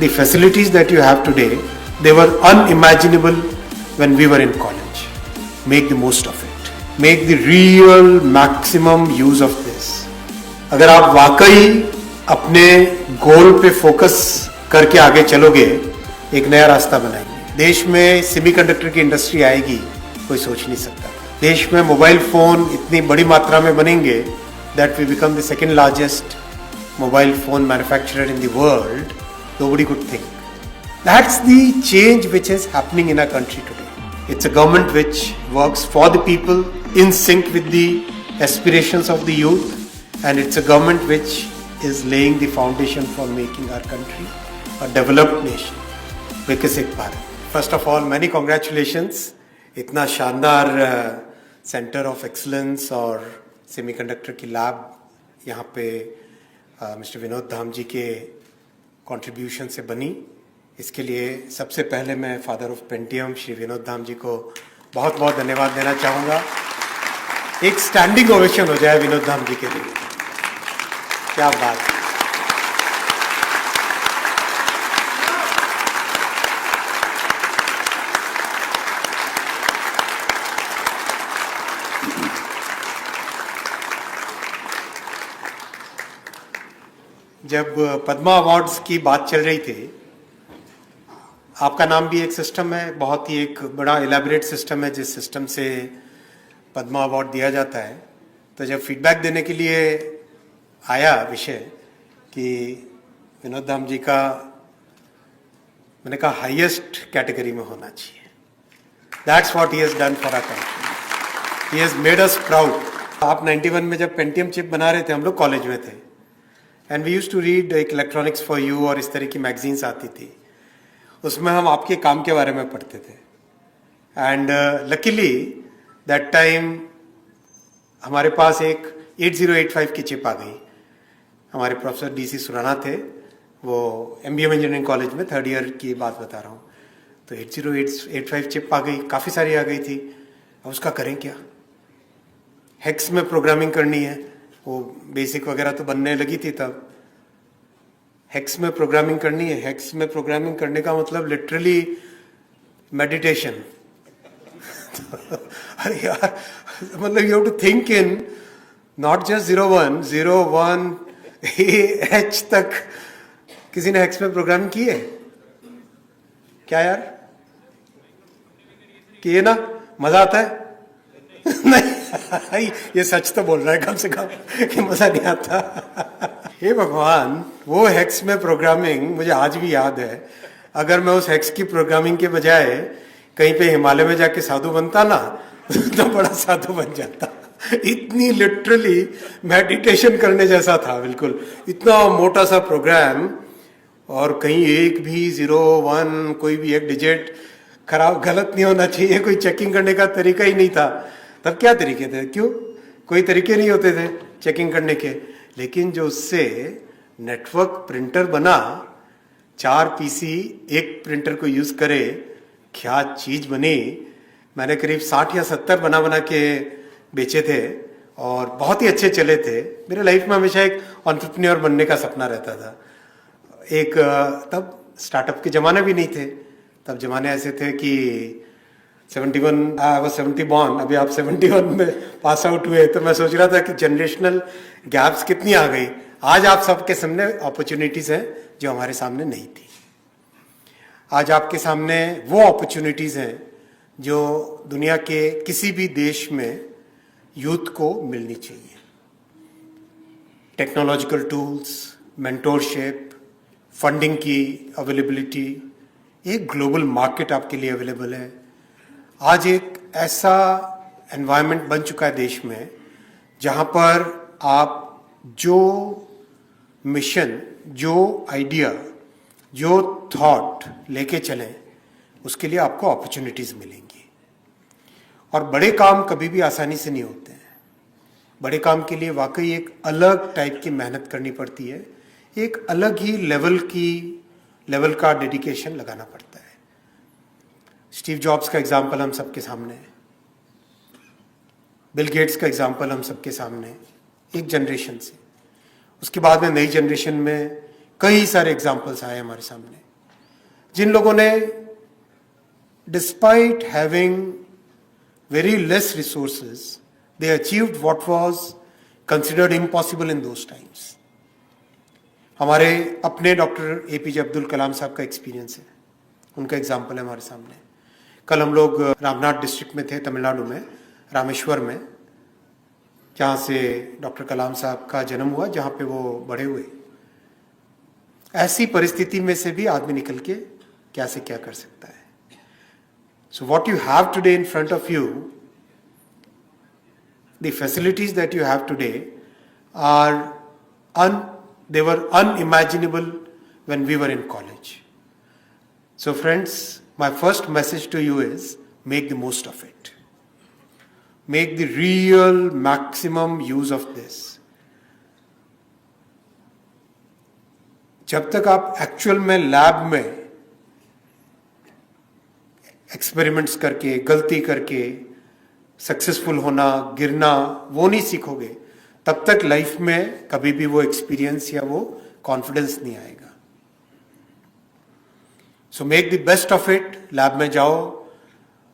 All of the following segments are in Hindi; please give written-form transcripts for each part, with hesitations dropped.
The facilities that you have today, they were unimaginable when we were in college. Make the most of it. Make the real maximum use of this. अगर आप वाकई अपने गोल पे फोकस करके आगे चलोगे, एक नया रास्ता बनाएंगे. देश में सेमीकंडक्टर की इंडस्ट्री आएगी, कोई सोच नहीं सकता. देश में मोबाइल फोन इतनी बड़ी मात्रा में बनेंगे that we become the second largest mobile phone manufacturer in the world. Nobody could think. That's the change which is happening in our country today. It's a government which works for the people, in sync with the aspirations of the youth, and it's a government which is laying the foundation for making our country a developed nation. Vikasit Bharat. First of all, many congratulations. इतना शानदार सेंटर ऑफ एक्सलेंस और सेमीकंडक्टर की लैब यहाँ पे मिस्टर विनोद धाम जी के कंट्रीब्यूशन से बनी. इसके लिए सबसे पहले मैं father of Pentium Shri Vinod Dham ji को बहुत बहुत धन्यवाद देना चाहूँगा. एक स्टैंडिंग ओवेशन हो जाए विनोद धाम जी के लिए. क्या बात. जब पद्मा अवार्ड्स की बात चल रही थी, आपका नाम भी एक सिस्टम है, बहुत ही एक बड़ा इलेबोरेट सिस्टम है जिस सिस्टम से पद्मा अवार्ड दिया जाता है. तो जब फीडबैक देने के लिए आया विषय कि विनोद धाम जी का, मैंने कहा हाईएस्ट कैटेगरी में होना चाहिए. That's what he has done for our country. He has made us proud. आप 91 में जब पेंटियम चिप बना रहे थे, हम लोग कॉलेज में थे, and we used to read एक इलेक्ट्रॉनिक्स फॉर यू और इस तरह की मैगजीन्स आती थी. उसमें हम आपके काम के बारे में पढ़ते थे. एंड लकीली दैट टाइम हमारे पास एक 8085 की चिप आ गई. हमारे प्रोफेसर DC सुराना थे, वो MBM इंजीनियरिंग कॉलेज में 3rd ईयर की बात बता रहा हूँ. तो 8085 चिप आ गई, काफ़ी सारी आ गई थी. अब उसका करें क्या? हेक्स में प्रोग्रामिंग करनी है. वो बेसिक वगैरह तो बनने लगी थी तब. हेक्स में प्रोग्रामिंग करनी है. हेक्स में प्रोग्रामिंग करने का मतलब लिटरली मेडिटेशन. अरे यार, मतलब you have to think in not just 01 H तक. किसी ने हेक्स में प्रोग्रामिंग की है क्या यार? किए ना? मजा आता है? नहीं, ये सच तो बोल रहा है कम से कम कि मजा नहीं आता. हे भगवान, वो हेक्स में प्रोग्रामिंग मुझे आज भी याद है. अगर मैं उस हेक्स की प्रोग्रामिंग के बजाय कहीं पे हिमालय में जाके साधु बनता ना, तो बड़ा साधु बन जाता. इतनी लिटरली मेडिटेशन करने जैसा था. बिल्कुल इतना मोटा सा प्रोग्राम, और कहीं एक भी 01 कोई भी एक डिजिट खराब गलत नहीं होना चाहिए. कोई चेकिंग करने का तरीका ही नहीं था. तब क्या तरीके थे? क्यों? कोई तरीके नहीं होते थे चेकिंग करने के. लेकिन जो उससे नेटवर्क प्रिंटर बना, 4 PC एक प्रिंटर को यूज करे, क्या चीज बनी. मैंने करीब 60 या 70 बना के बेचे थे और बहुत ही अच्छे चले थे. मेरे लाइफ में हमेशा एक एंटरप्रेन्योर बनने का सपना रहता था. एक तब स्टार्टअप के जमाने भी नहीं थे. तब जमाने ऐसे थे कि 71 आई वाज 70 बॉर्न, अभी आप 71 में पास आउट हुए. तो मैं सोच रहा था कि जनरेशनल गैप्स कितनी आ गई. आज आप सबके सामने अपॉर्चुनिटीज हैं जो हमारे सामने नहीं थी. आज आपके सामने वो अपॉर्चुनिटीज हैं जो दुनिया के किसी भी देश में यूथ को मिलनी चाहिए. टेक्नोलॉजिकल टूल्स, मेंटोरशिप, फंडिंग की अवेलेबिलिटी, एक ग्लोबल मार्केट आपके लिए अवेलेबल है. आज एक ऐसा एनवायरनमेंट बन चुका है देश में जहां पर आप जो मिशन, जो आइडिया, जो थॉट लेके चलें, उसके लिए आपको अपॉर्चुनिटीज मिलेंगी. और बड़े काम कभी भी आसानी से नहीं होते हैं. बड़े काम के लिए वाकई एक अलग टाइप की मेहनत करनी पड़ती है. एक अलग ही लेवल का डेडिकेशन लगाना पड़ता है. स्टीव जॉब्स का एग्जाम्पल हम सबके सामने है. बिल गेट्स का एग्जाम्पल हम सबके सामने है. एक जनरेशन से, उसके बाद में नई जनरेशन में कई सारे एग्जाम्पल्स आए हमारे सामने. जिन लोगों ने despite having very less resources they achieved what was considered impossible in those times. हमारे अपने डॉक्टर एपीजे अब्दुल कलाम साहब का एक्सपीरियंस है, उनका एग्जाम्पल है हमारे सामने। कल हम लोग रामनाथ डिस्ट्रिक्ट में थे, तमिलनाडु में, रामेश्वर में, जहाँ से डॉक्टर कलाम साहब का जन्म हुआ, जहाँ पे वो बड़े हुए। ऐसी परिस्थिति में से भी आदमी निकल के क्या से क्या कर सकता है। So what you have today in front of you, the facilities that you have today are they were unimaginable when we were in college. So friends, my first message to you is make the most of it. Make the real maximum use of this. जब तक आप एक्चुअल में लैब में एक्सपेरिमेंट्स करके, गलती करके, सक्सेसफुल होना, गिरना, वो नहीं सीखोगे, तब तक लाइफ में कभी भी वो एक्सपीरियंस या वो कॉन्फिडेंस नहीं आएगा। So make the best of it. Lab में जाओ,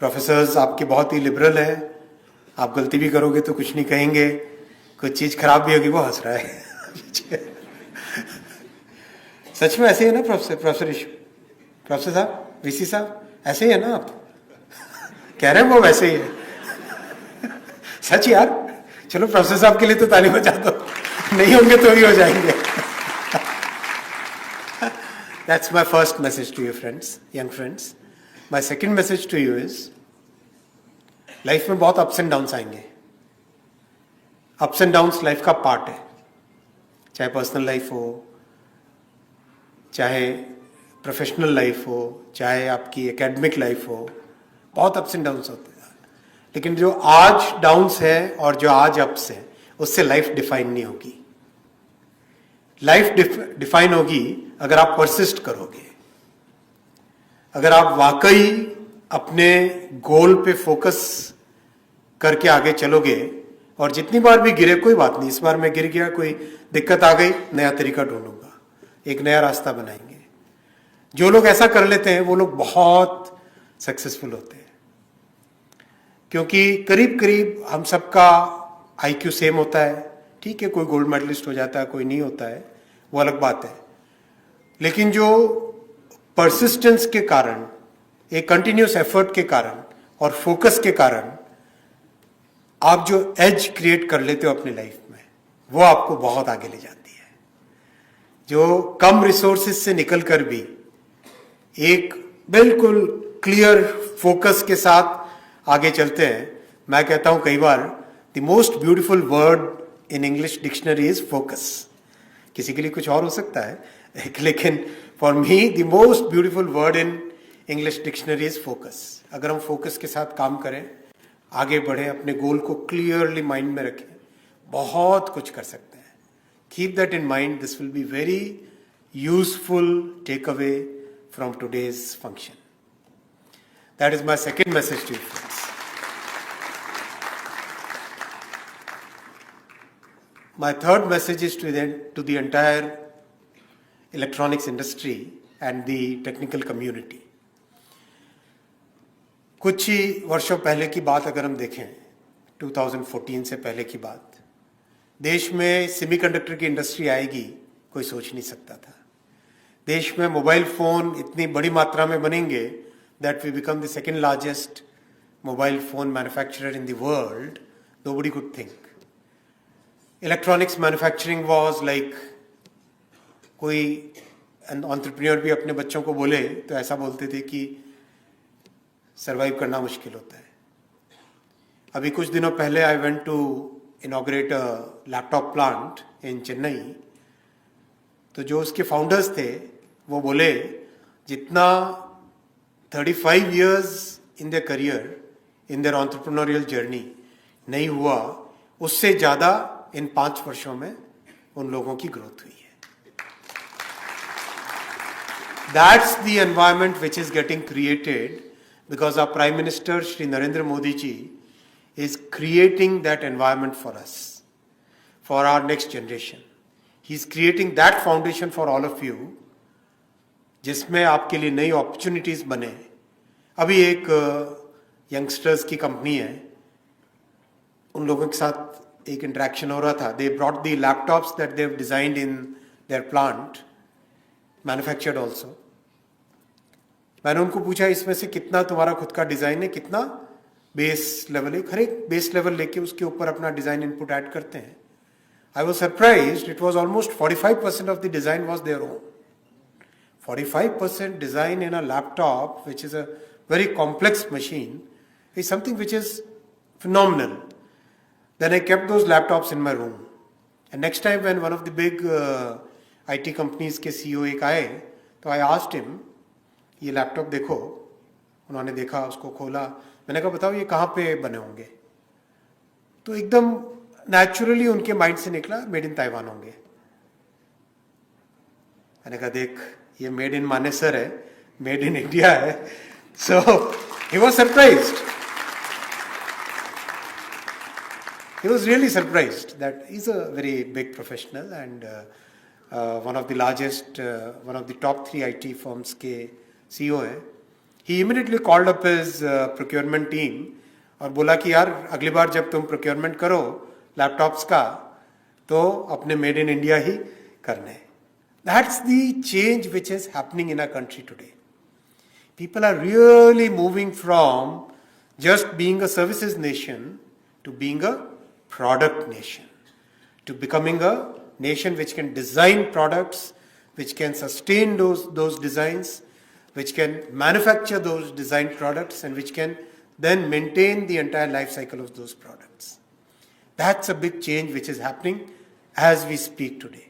प्रोफेसर्स आपके बहुत ही लिबरल हैं, आप गलती भी करोगे तो कुछ नहीं कहेंगे, कुछ चीज खराब भी होगी वो हंस रहा है। सच में ऐसे ही है ना प्रोफेसर साहब, वीसी साहब, ऐसे ही है ना आप? कह रहे हैं वो वैसे ही है। सच यार, चलो प्रोफेसर साहब के लिए तो ताली बजा दो, नहीं होंगे तो भी हो जाएंगे। That's my first message to you friends, young friends. My second message to you is, life में बहुत अप्स एंड डाउन्स आएंगे। अप्स एंड डाउन्स लाइफ का पार्ट है, चाहे पर्सनल लाइफ हो, चाहे प्रोफेशनल लाइफ हो, चाहे आपकी एकेडमिक लाइफ हो, बहुत अप्स एंड डाउन्स होते हैं। लेकिन जो आज डाउन्स है और जो आज अप्स है, उससे लाइफ डिफाइन नहीं होगी। लाइफ डिफाइन होगी अगर आप परसिस्ट करोगे, अगर आप वाकई अपने गोल पे फोकस करके आगे चलोगे। और जितनी बार भी गिरे, कोई बात नहीं, इस बार मैं गिर गया, कोई दिक्कत आ गई, नया तरीका ढूंढूंगा, एक नया रास्ता बनाएंगे। जो लोग ऐसा कर लेते हैं वो लोग बहुत सक्सेसफुल होते हैं, क्योंकि करीब करीब हम सबका आईक्यू सेम होता है। ठीक है, कोई गोल्ड मेडलिस्ट हो जाता है, कोई नहीं होता है, वो अलग बात है। लेकिन जो परसिस्टेंस के कारण, एक कंटिन्यूस एफर्ट के कारण और फोकस के कारण आप जो एज क्रिएट कर लेते हो अपनी लाइफ में, वो आपको बहुत आगे ले जाती है। जो कम रिसोर्सेस से निकल कर भी एक बिल्कुल क्लियर फोकस के साथ आगे चलते हैं। मैं कहता हूं कई बार, the most beautiful word in English dictionary is focus. किसी के लिए कुछ और हो सकता है, लेकिन for me the most beautiful word in English dictionary is focus. अगर हम फोकस के साथ काम करें, आगे बढ़े, अपने गोल को क्लियरली माइंड में रखें, बहुत कुछ कर सकते हैं। Keep that in mind, this will be very useful take away from today's function. That is my second message to you friends. My third message is to the entire electronics industry and the technical community. कुछ ही वर्षों पहले की बात अगर हम देखें, 2014 से पहले की बात, देश में सेमीकंडक्टर की इंडस्ट्री आएगी कोई सोच नहीं सकता था। देश में मोबाइल फोन इतनी बड़ी मात्रा में बनेंगे that we become the second largest mobile phone manufacturer in the world, nobody could think. Electronics manufacturing was like, कोई एंटरप्रेन्योर भी अपने बच्चों को बोले तो ऐसा बोलते थे कि सरवाइव करना मुश्किल होता है। अभी कुछ दिनों पहले I went to inaugurate a laptop plant in Chennai, तो जो उसके फाउंडर्स थे वो बोले जितना 35 years in their career, in their entrepreneurial journey नहीं हुआ, उससे ज़्यादा इन 5 वर्षों में उन लोगों की ग्रोथ हुई है। That's the environment which is getting created because our Prime Minister Shri Narendra Modi ji is creating that environment for us, for our next generation. He's creating that foundation for all of you जिसमें आपके लिए नई अपॉर्चुनिटीज बने। अभी एक यंगस्टर्स की कंपनी है, उन लोगों के साथ एक इंटरेक्शन हो रहा था। They brought the laptops that they have designed in their plant, manufactured also. मैंने उनको पूछा इसमें से कितना तुम्हारा खुद का डिजाइन है, कितना बेस लेवल है। हर एक बेस लेवल लेके उसके ऊपर अपना डिजाइन इनपुट ऐड करते हैं। I was surprised, it was almost 45% of the design was their own. 45% design in a laptop, which is a very complex machine, is something which is phenomenal. Then I kept those laptops in my room. And next time when one of the big IT companies के CEO एक आए, तो I asked him, ये लैपटॉप देखो। उन्होंने देखा, उसको खोला। मैंने कहा बताओ ये कहाँ पे बने होंगे? तो एकदम नेचुरली उनके माइंड से निकला मेड इन ताइवान होंगे। मैंने कहा देख, ये मेड इन मानेसर है, मेड इन इंडिया है। So he was surprised, he was really surprised that he's a very big professional and one of the largest, one of the top 3 IT firms के CEO है। He immediately called up his procurement team और बोला कि यार अगली बार जब तुम procurement करो लैपटॉप्स का, तो अपने मेड इन इंडिया ही करने। That's the change which is happening in our country today. People are really moving from just being a services nation to being a product nation, to becoming a nation which can design products, which can sustain those designs, which can manufacture those designed products, and which can then maintain the entire life cycle of those products. That's a big change which is happening as we speak today.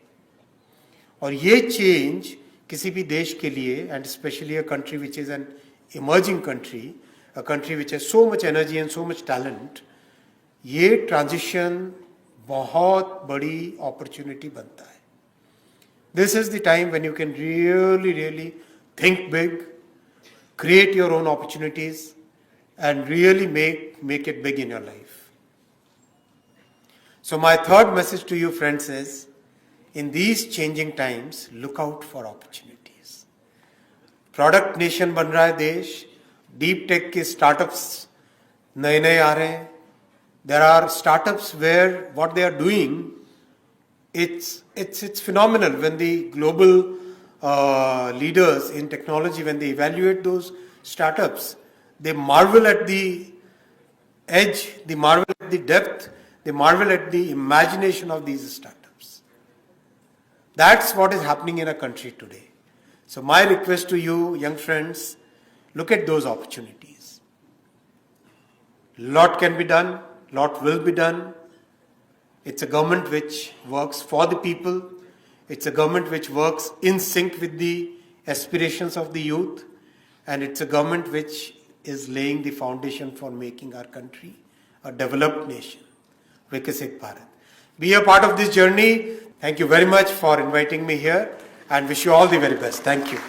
और ये चेंज किसी भी देश के लिए, and specially a country which is an emerging country, a country which has so much energy and so much talent, ये ट्रांजिशन बहुत बड़ी अपॉर्चुनिटी बनता है। This is the time when you can really really think big, create your own opportunities and really make it big in your life. So my third message to you friends is, in these changing times, look out for opportunities. Product nation बन रहा है देश, डीप टेक के स्टार्टअप्स नए नए आ रहे हैं। There are startups where what they are doing, it's phenomenal when the global leaders in technology, when they evaluate those startups, they marvel at the edge, they marvel at the depth, they marvel at the imagination of these startups. That's what is happening in a country today. So my request to you, young friends, look at those opportunities. Lot can be done, lot will be done. It's a government which works for the people. It's a government which works in sync with the aspirations of the youth. And it's a government which is laying the foundation for making our country a developed nation. Vikasit Bharat. Be a part of this journey. Thank you very much for inviting me here and wish you all the very best. Thank you.